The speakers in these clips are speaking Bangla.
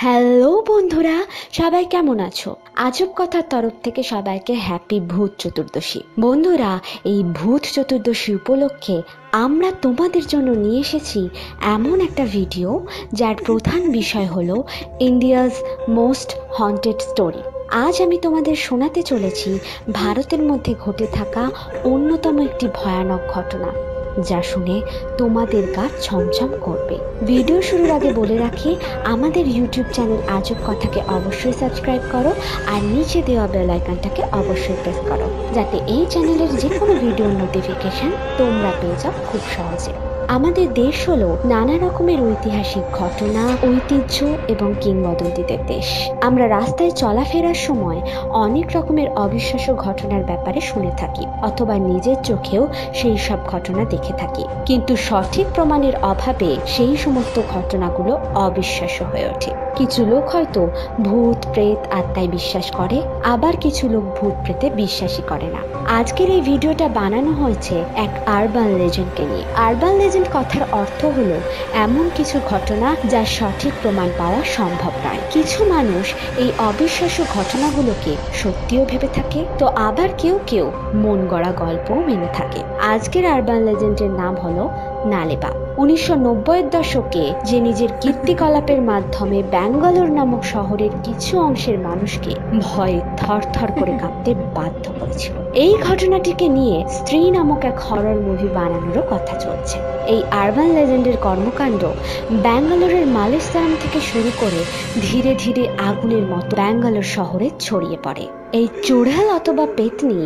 হ্যালো বন্ধুরা, সবাই কেমন আছো? আজব কথার তরফ থেকে সবাইকে হ্যাপি ভূত চতুর্দশী। বন্ধুরা, এই ভূত চতুর্দশী উপলক্ষে আমরা তোমাদের জন্য নিয়ে এসেছি এমন একটা ভিডিও যার প্রধান বিষয় হলো ইন্ডিয়াস মোস্ট হন্টেড স্টোরি। আজ আমি তোমাদের শোনাতে চলেছি ভারতের মধ্যে ঘটে থাকা অন্যতম একটি ভয়ানক ঘটনা, যা শুনে তোমাদের গা ছমছম করবে। ভিডিও শুরুর আগে বলে রাখি, আমাদের ইউটিউব চ্যানেল আজব কথাকে অবশ্যই সাবস্ক্রাইব করো আর নিচে দেওয়া বেল আইকনটাকে অবশ্যই প্রেস করো, যাতে এই চ্যানেলের যে কোনো ভিডিওর নোটিফিকেশন তোমরা পেয়ে যাও খুব সহজে। আমাদের দেশ হলো নানা রকমের ঐতিহাসিক ঘটনা, ঐতিহ্য এবং কিংবদন্তিদের দেশ। আমরা রাস্তায় চলাফেরার সময় অনেক রকমের অবিশ্বাস্য ঘটনার ব্যাপারে শুনে থাকি, অথবা নিজের চোখেও সেই সব ঘটনা দেখে থাকি, কিন্তু সঠিক প্রমাণের অভাবে সেই সমস্ত ঘটনাগুলো অবিশ্বাস্য হয়ে ওঠে। কিছু লোক হয়তো ভূত প্রেত আত্মায় বিশ্বাস করে, আবার কিছু লোক ভূত প্রেতে বিশ্বাসই করে না। আজকের এই ভিডিওটা বানানো হয়েছে এক আরবান লেজেন্ডকে নিয়ে। আরবান লেজেন্ড কথার অর্থ হলো এমন কিছু ঘটনা যার সঠিক প্রমাণ পাওয়া সম্ভব নয়। কিছু মানুষ এই অবিশ্বাস্য ঘটনাগুলোকে সত্যিও ভেবে থাকে, তো আবার কেউ কেউ মন গড়া গল্পও মেনে থাকে। আজকের আরবান লেজেন্ডের নাম হলো নালেবা। 1990-এর দশকে যে নিজের কীর্তিকলাপের মাধ্যমে ব্যাঙ্গালোর নামক শহরের কিছু অংশের মানুষকে ভয়ে থরথর করে কাঁপতে বাধ্য করেছিল। এই ঘটনাটিকে নিয়ে স্ত্রী নামক এক হরর মুভি বানানোরও কথা চলছে। এই আরবান লেজেন্ডের কর্মকাণ্ড ব্যাঙ্গালোরের মালেস্তারাম থেকে শুরু করে ধীরে ধীরে আগুনের মতো ব্যাঙ্গালোর শহরে ছড়িয়ে পড়ে। এই চুড়াল অথবা পেতনি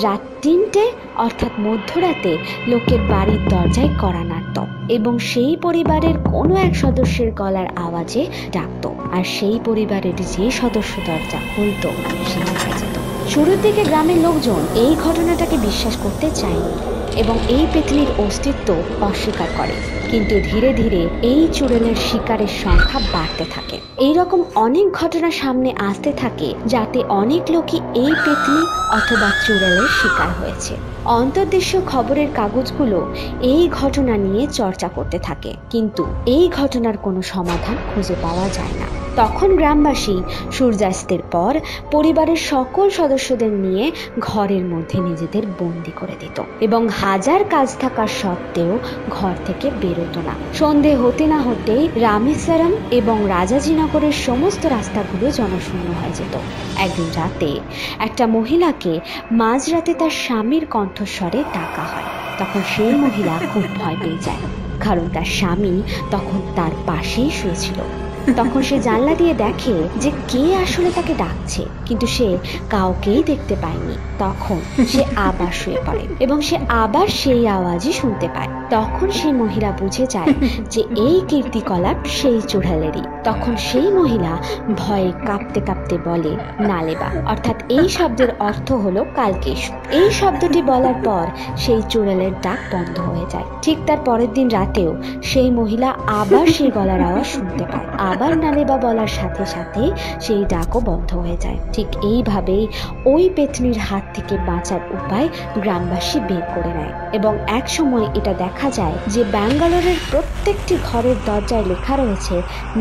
রাত 3টে অর্থাৎ মধ্যরাতে লোকের বাড়ির দরজায় কড়া নাড়ত এবং সেই পরিবারের কোনো এক সদস্যের গলার আওয়াজে ডাকত, আর সেই পরিবারের যে সদস্য দরজা খুলত সে মারা যেত। শুরুর দিকে গ্রামের লোকজন এই ঘটনাটাকে বিশ্বাস করতে চায়নি এবং এই পেতনির অস্তিত্ব অস্বীকার করে, কিন্তু ধীরে ধীরে এই চুড়েলের শিকারের সংখ্যা বাড়তে থাকে। এইরকম অনেক ঘটনা সামনে আসতে থাকে, যাতে অনেক লোকই এই পেতনি অথবা চুড়েলের শিকার হয়েছে। অন্তর্দেশীয় খবরের কাগজগুলো এই ঘটনা নিয়ে চর্চা করতে থাকে, কিন্তু এই ঘটনার কোনো সমাধান খুঁজে পাওয়া যায় না। তখন গ্রামবাসী সূর্যাস্তের পর পরিবারের সকল সদস্যদের নিয়ে ঘরের মধ্যে নিজেদের বন্দি করে দিত এবং হাজার কাজ থাকার সত্ত্বেও ঘর থেকে বেরোতো না। সন্ধে হতে না হতেই রামেশ্বরম এবং রাজাজিনগরের সমস্ত রাস্তাগুলো জনশূন্য হয়ে যেত। একদিন রাতে একটা মহিলাকে মাঝরাতে তার স্বামীর কণ্ঠস্বরে ডাকা হয়। তখন সেই মহিলা খুব ভয় পেয়ে যায়, কারণ তার স্বামী তখন তার পাশেই শুয়েছিল। তখন সে জানলা দিয়ে দেখে যে কে আসলে তাকে ডাকছে, কিন্তু সে কাউকেই দেখতে পায়নি। তখন সে আবার শুয়ে পড়ে এবং সে আবার সেই আওয়াজই শুনতে পায়। তখন সেই মহিলা বুঝে যায় যে এই কীর্তিকলাপ সেই চুড়ালেরই। তখন সেই মহিলা ভয়ে কাঁপতে কাঁপতে বলে নালেবা, অর্থাৎ এই শব্দের অর্থ হলো কালকেশু। এই শব্দটি বলার পর সেই চুড়ালের ডাক বন্ধ হয়ে যায়। ঠিক তার পরের দিন রাতেও সেই মহিলা আবার সেই গলার আওয়াজ শুনতে পায়। আবার নালেবা বলার সাথে সাথে সেই ডাকও বন্ধ হয়ে যায়। ঠিক এইভাবেই ওই পেতনির হাত থেকে বাঁচার উপায় গ্রামবাসী বের করে নেয় এবং এক সময় এটা দেখা যায় যে ব্যাঙ্গালোরের প্রত্যেকটি ঘরের দরজায় লেখা রয়েছে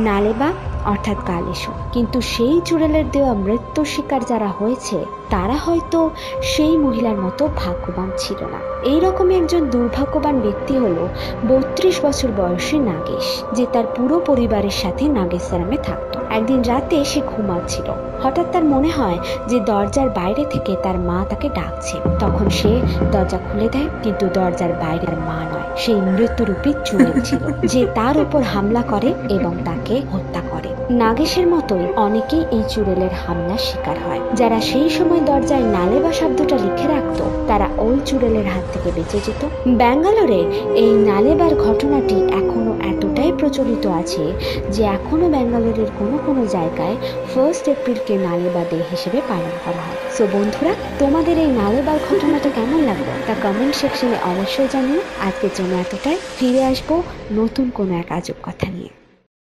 নালেবা অর্থাৎ কালেশু। কিন্তু সেই চুড়েলের দেওয়া মৃত্যুর শিকার যারা হয়েছে তারা হয়তো সেই মহিলার মতো ভাগ্যবান ছিল না। এইরকমই একজন দুর্ভাগ্যবান ব্যক্তি হলো 32 বছর বয়সী নাগেশ, যে তার পুরো পরিবারের সাথে নাগেশ্বরমে থাকতো। একদিন রাতে সে ঘুমাচ্ছিল, হঠাৎ তার মনে হয় যে দরজার বাইরে থেকে তার মা তাকে ডাকছে। তখন সে দরজা খুলে দেয়, কিন্তু দরজার বাইরে তার মা নয়, সেই মৃত্যুরূপী চুড়েল ছিল, যে তার উপর হামলা করে এবং তাকে হত্যা করে। নাগেশের মতোই অনেকেই এই চুড়েলের হামলার শিকার হয়। যারা সেই সময় দরজায় নালেবা শব্দটা লিখে রাখতো তারা ওই চুড়েলের হাত থেকে বেঁচে যেত। ব্যাঙ্গালোরে এই নালেবার ঘটনাটি এখনো এতটাই প্রচলিত আছে যে এখনো ব্যাঙ্গালোরের কোনো কোনো জায়গায় 1 এপ্রিলকে নালেবা ডে হিসেবে পালন করা হয়। সো বন্ধুরা, তোমাদের এই নালেবার ঘটনাটা কেমন লাগলো তা কমেন্ট সেকশনে অবশ্যই জানিও। আজকের জন্য এতটাই, ফিরে আসবো নতুন কোনো এক আজব কথা নিয়ে।